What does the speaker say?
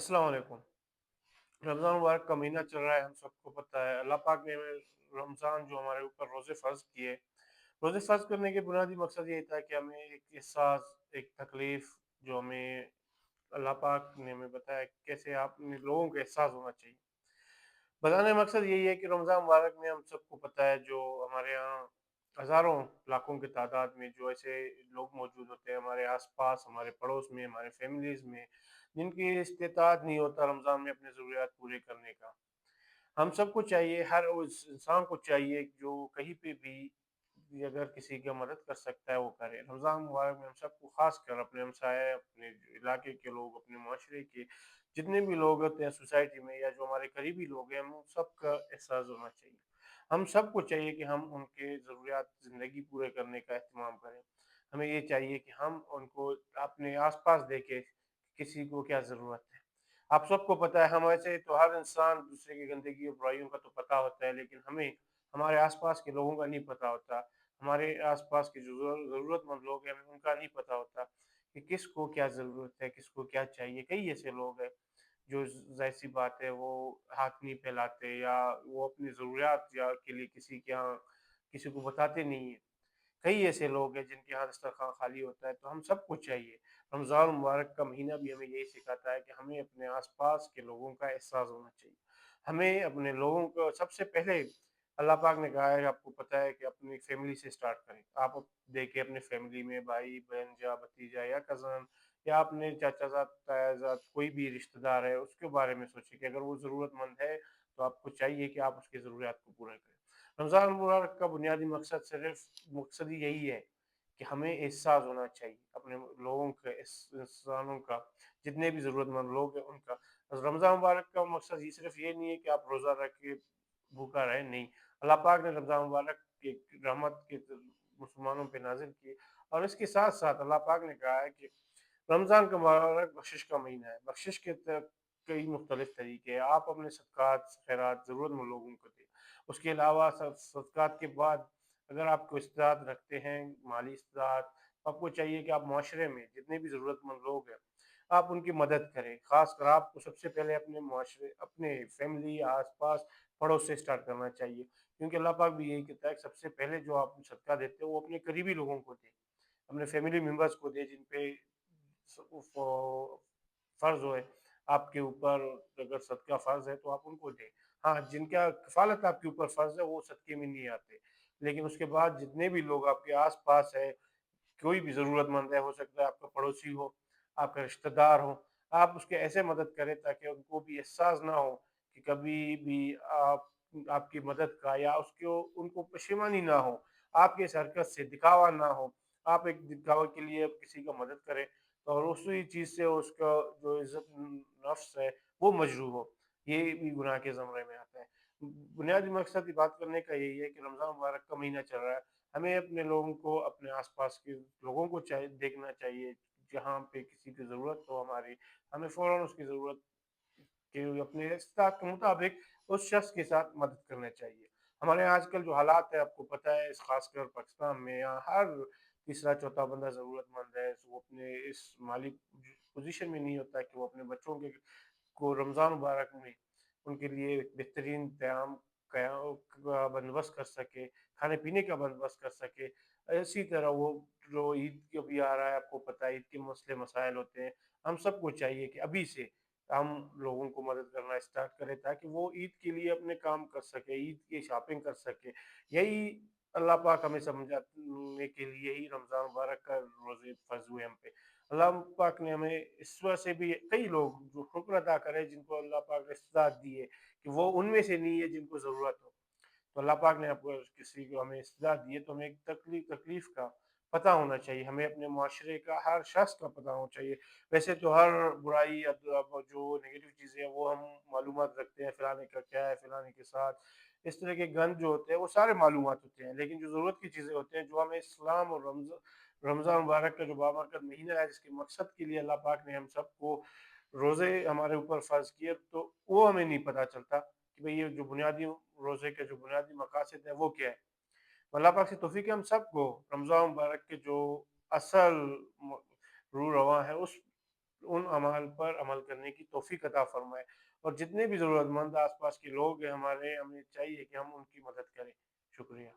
अस्सलाम वालेकुम। रमज़ान मुबारक का महीना चल रहा है, हम सबको पता है। अल्लाह पाक ने हमें रमज़ान जो हमारे ऊपर रोज़े फ़र्ज़ किए, रोज़े फ़र्ज़ करने के बुनियादी मकसद यही था कि हमें एक एहसास, एक तकलीफ़ जो हमें अल्लाह पाक ने हमें बताया कि कैसे आप लोगों को एहसास होना चाहिए। बताने का मकसद यही है कि रमज़ान मुबारक में हम सबको पता है जो हमारे यहाँ हज़ारों लाखों की तादाद में जो ऐसे लोग मौजूद होते हैं हमारे आस-पास, हमारे पड़ोस में, हमारे फ़ैमिलीज़ में, जिनकी इस्तिताअत नहीं होता रमज़ान में अपने ज़रूरियात पूरे करने का। हम सबको चाहिए, हर उस इंसान को चाहिए जो कहीं पे भी अगर किसी की मदद कर सकता है वो करे। रमज़ान मुबारक में हम सबको ख़ासकर अपने हमसाए, अपने इलाके के लोग, अपने माशरे के जितने भी लोग होते हैं सोसाइटी में या जो हमारे करीबी लोग हैं, हम उन सबका एहसास होना चाहिए। हम सबको चाहिए कि हम उनके ज़रूरियात ज़िंदगी पूरे करने का एहतमाम करें। हमें ये चाहिए कि हम उनको अपने आस-पास देखें, किसी को क्या ज़रूरत है। आप सबको पता है हम ऐसे तो हर इंसान दूसरे की गंदगी और बुराइयों का तो पता होता है, लेकिन हमें हमारे आस-पास के लोगों का नहीं पता होता। हमारे आस-पास के जो ज़रूरतमंद लोग हैं, हमें उनका नहीं पता होता कि किसको क्या ज़रूरत है, किसको क्या चाहिए। कई ऐसे लोग हैं जो ज़ाहिर-सी बात है वो हाथ नहीं फैलाते या वो अपनी ज़रूरियात या के लिए किसी के यहाँ किसी को बताते नहीं हैं। कई ऐसे लोग हैं जिनके यहाँ दस्तरख़्वान खाली होता है, तो हम सबको चाहिए। रमज़ान मुबारक का महीना भी हमें यही सिखाता है कि हमें अपने आस-पास के लोगों का एहसास होना चाहिए। हमें अपने लोगों को सबसे पहले अल्लाह पाक ने कहा है, आपको पता है कि अपनी फ़ैमिली से स्टार्ट करें। आप देखिए अपनी फ़ैमिली में भाई-बहन या भतीजा या कज़न या अपने चाचा-ज़ाद, ताया-ज़ाद कोई भी रिश्तेदार है, उसके बारे में सोचिए कि अगर वो ज़रूरतमंद है, तो आपको चाहिए कि आप उसकी ज़रूरियात को पूरा करें। रमज़ान मुबारक का बुनियादी मकसद सिर्फ़ मकसद ही यही है कि हमें एहसास होना चाहिए अपने लोगों का, इस इंसानों का, जितने भी ज़रूरतमंद लोग हैं उनका। रमज़ान मुबारक का मकसद ये सिर्फ़ ये नहीं है कि आप रोज़ा रख के भूखा रहें, नहीं। अल्लाह पाक ने रमज़ान मुबारक की रहमत के मुसलमानों पे नाज़िल की और इसके साथ-साथ अल्लाह पाक ने कहा है कि रमज़ान का मुबारक बख्शिश का महीना है। बख्शिश के कई मुख्तलिफ तरीके हैं। आप अपने सदक़ात, खैरात ज़रूरतमंद लोगों को दें। उसके अलावा सदक़ात के बाद अगर आप कोई इस्तेदाद रखते हैं, माली इस्तेदाद, तो आपको चाहिए कि आप माशरे में जितने भी ज़रूरतमंद लोग हैं, आप उनकी मदद करें। ख़ासकर आपको सबसे पहले अपने माशरे, अपने फ़ैमिली, आस-पास, पड़ोस से स्टार्ट करना चाहिए। क्योंकि अल्लाह पाक भी यही कहता है कि सबसे पहले जो आप सदका देते हो, वो अपने करीबी लोगों को दें। अपने फैमिली मेंबर्स को दें जिन पे फ़र्ज़ होए आपके ऊपर, अगर सदका फ़र्ज़ है तो आप उनको दें। हाँ, जिनका कफ़ालत आपके ऊपर फ़र्ज़ है वो सदके में नहीं आते। लेकिन उसके बाद जितने भी लोग आपके आस-पास हैं, कोई भी ज़रूरतमंद है, हो सकता है आपका पड़ोसी हो, आपका रिश्तेदार हो, आप उसकी ऐसे मदद करें ताकि उनको भी एहसास ना हो कि कभी भी आपकी मदद का या उसको उनको पशेमानी ना हो, आपकी इस हरकत से दिखावा ना हो। आप एक दिखावे के लिए किसी का मदद करें और उसी चीज़ से उसका जो इज़्ज़त नफ्स है, वो मजरूह हो। ये भी गुनाह के ज़मरे में आता है। बुनियादी मकसद ये बात करने का यही है कि रमज़ान मुबारक का महीना चल रहा है। हमें अपने लोगों को, अपने आस-पास के लोगों को देखना चाहिए, जहाँ पे किसी की ज़रूरत हो हमारी, हमें फ़ौरन उसकी ज़रूरत के अपने इस्तात के मुताबिक उस शख्स के साथ मदद करना चाहिए। हमारे यहाँ आजकल जो हालात है आपको पता है, इस ख़ासकर पाकिस्तान में यहाँ हर तीसरा चौथा बंदा ज़रूरतमंद है। वो अपने इस माली पोज़ीशन में नहीं होता कि वो अपने बच्चों के को रमज़ान मुबारक में उनके लिए बेहतरीन क़याम कया का बंदोबस्त कर सके, खाने-पीने का बंदोबस्त कर सके। इसी तरह वो जो ईद के अभी आ रहा है, आपको पता है ईद के मसले-मसाइल होते हैं। हम सबको चाहिए कि अभी से हम लोगों को मदद करना स्टार्ट करें ताकि वो ईद के लिए अपने काम कर सके, ईद की शॉपिंग कर सके। यही अल्लाह पाक हमें समझाने के लिए ही रमज़ान मुबारक का रोज़े फ़र्ज़ हुए हम पे। अल्लाह पाक ने हमें इस वजह से भी कई लोग जो शुक्र अदा करें जिनको अल्लाह पाक ने इस्तेदाद दी है कि वो उनमें से नहीं है जिनको ज़रूरत हो। तो अल्लाह पाक ने आपको किसी को हमें इस्तेदाद दी है तो हमें एक तकलीफ़ का पता होना चाहिए। हमें अपने मुआशरे का हर शख़्स का पता होना चाहिए। वैसे तो हर बुराई या जो नेगेटिव चीज़ें हैं वो हम मालूमात रखते हैं, फलाने का क्या है, फलाने के साथ। इस तरह के गंद जो होते हैं वो सारे मालूमात होते हैं। लेकिन जो ज़रूरत की चीज़ें होती हैं, जो हमें इस्लाम और रमज़ान मुबारक का जो बाबरकत महीना है जिसके मकसद के लिए अल्लाह पाक ने हम सबको रोज़े हमारे ऊपर फ़र्ज़ किए, तो वो हमें नहीं पता चलता कि भई ये जो बुनियादी रोज़े के जो बुनियादी मकासद है वो क्या है। अल्लाह पाक से तौफ़ीक है हम सबको रमज़ान मुबारक के जो असल म रू रवाँ है उस ان اعمال پر عمل کرنے کی توفیق عطا فرمائے، اور جتنے بھی ضرورت مند آس پاس کے لوگ ہیں ہمارے، ہمیں چاہیے کہ ہم ان کی مدد کریں۔ شکریہ۔